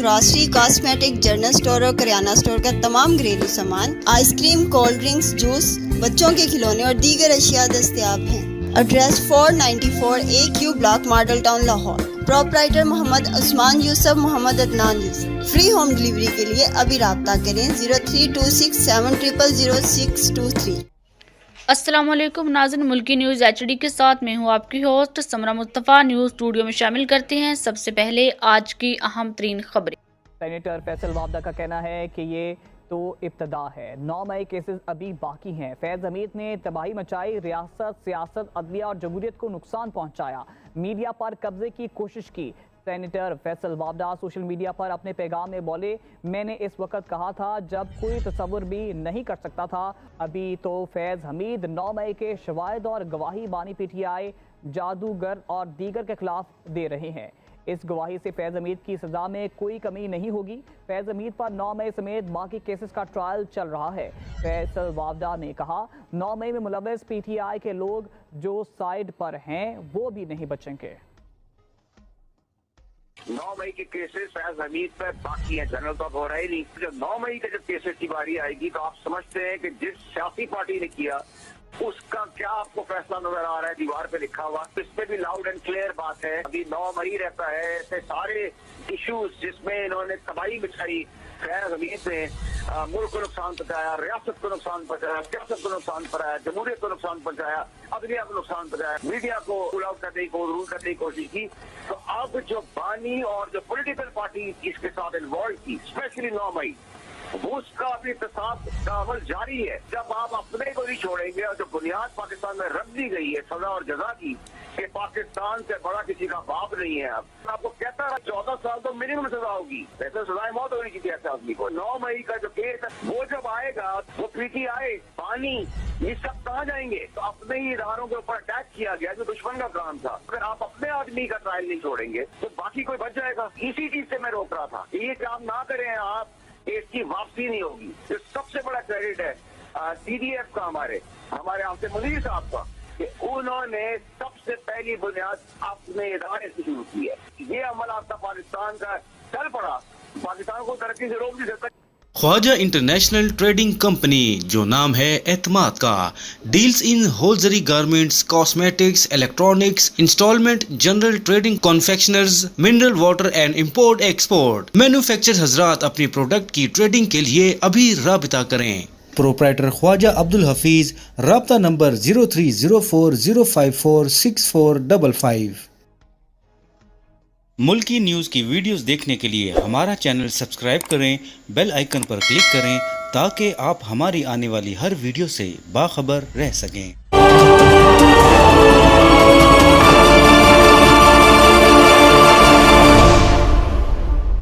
Grocery, cosmetic, general store और kirana store का तमाम घरेलू सामान, आइसक्रीम, कोल्ड ड्रिंक्स, जूस, बच्चों के खिलौने और दीगर अशिया दस्तयाब हैं। Address 494 AQ block, Model Town, Lahore. Proprietor Mohammad Usman Yusuf, Mohammad Adnan Yusuf. Free home delivery के लिए अभी राब्ता करें 0326700623। अस्सलाम वालेकुम नाज़रीन, मुल्की न्यूज़ HD के साथ मैं हूँ आपकी होस्ट समरा मुस्तफ़ा। न्यूज़ स्टूडियो में शामिल करते हैं सबसे पहले आज की अहम तरीन खबरें। सेनेटर फैसल वाबदा का कहना है कि ये तो इब्तदा है, 9 नए केसेस अभी बाकी हैं। फैज़ हमीद ने तबाही मचाई, रियासत, सियासत, अदलिया और जमहूरियत को नुकसान पहुँचाया, मीडिया पर कब्जे की कोशिश की। सेनेटर फैसल वाबदा सोशल मीडिया पर अपने पैगाम में बोले, मैंने इस वक्त कहा था जब कोई तसव्वुर भी नहीं कर सकता था। अभी तो फैज़ हमीद 9 मई के शवाहिद और गवाही बानी PTI, जादूगर और दीगर के खिलाफ दे रहे हैं। इस गवाही से फैज़ हमीद की सज़ा में कोई कमी नहीं होगी। फैज़ हमीद पर 9 मई समेत बाकी केसेस का ट्रायल चल रहा है। फैसल वाबदा ने कहा, 9 मई में मुलव्वस PTI के लोग जो साइड पर हैं वो भी नहीं बचेंगे। 9 मई के केसेस फैज हमीद पर बाकी हैं, जनरल तो अब हो रहा ही नहीं। जब 9 मई के जब केसेस की बारी आएगी तो आप समझते हैं कि जिस सियासी पार्टी ने किया उसका क्या आपको फैसला नजर आ रहा है दीवार पे लिखा हुआ। इस पे भी लाउड एंड क्लियर बात है। अभी 9 मई रहता है, ऐसे सारे इश्यूज जिसमें इन्होंने तबाही मचाई, फैज हमीद ने मुल्क को नुकसान पहुंचाया, रियासत को नुकसान पहुंचाया, सियासत को नुकसान पहुंचाया, जमहूरियत को नुकसान पहुंचाया, अदलिया को नुकसान पहुंचाया, मीडिया को पुल आउट करने की रूल करने की कोशिश की। तो अब जो बानी और जो पॉलिटिकल पार्टी इसके साथ इन्वॉल्व थी, स्पेशली 9 मई, वो उसका अभी तसाद का अमल जारी है। जब आप अपने को नहीं छोड़ेंगे और जो बुनियाद पाकिस्तान में रख दी गई है सजा और जजा की कि पाकिस्तान से बड़ा किसी का बाप नहीं है। अब आपको कहता रहा 14 साल तो मिनिमम सजा होगी, वैसे सजाए मौत होनी चाहिए ऐसे आदमी को। 9 मई का जो केस है वो जब आएगा वो PTI, पानी, ये सब कहाँ जाएंगे? तो अपने ही इदारों के ऊपर अटैक किया गया जो दुश्मन का काम था। अगर आप अपने आदमी का ट्रायल नहीं छोड़ेंगे तो बाकी कोई बच जाएगा। इसी चीज से मैं रोक रहा था, ये काम ना करें आप, इसकी वापसी नहीं होगी। जो सबसे बड़ा क्रेडिट है CDF का, हमारे आपसे मुनीर साहब का, कि उन्होंने सबसे पहली बुनियाद अपने इदारे से शुरू की है। ये अमल आपका पाकिस्तान का चल पड़ा, पाकिस्तान को तरक्की से रोक नहीं सकता। ख्वाजा इंटरनेशनल ट्रेडिंग कंपनी, जो नाम है एतमाद का, deals in hosiery garments, cosmetics, electronics, installment, general trading, confectioners, mineral water and import export. Manufacture हजरात अपनी प्रोडक्ट की ट्रेडिंग के लिए अभी राबिता करें। प्रोपराइटर ख्वाजा अब्दुल हफीज, राब्ता नंबर 0304054645। मुल्की न्यूज़ की वीडियोस देखने के लिए हमारा चैनल सब्सक्राइब करें, बेल आइकन पर क्लिक करें ताकि आप हमारी आने वाली हर वीडियो से बाखबर रह सकें।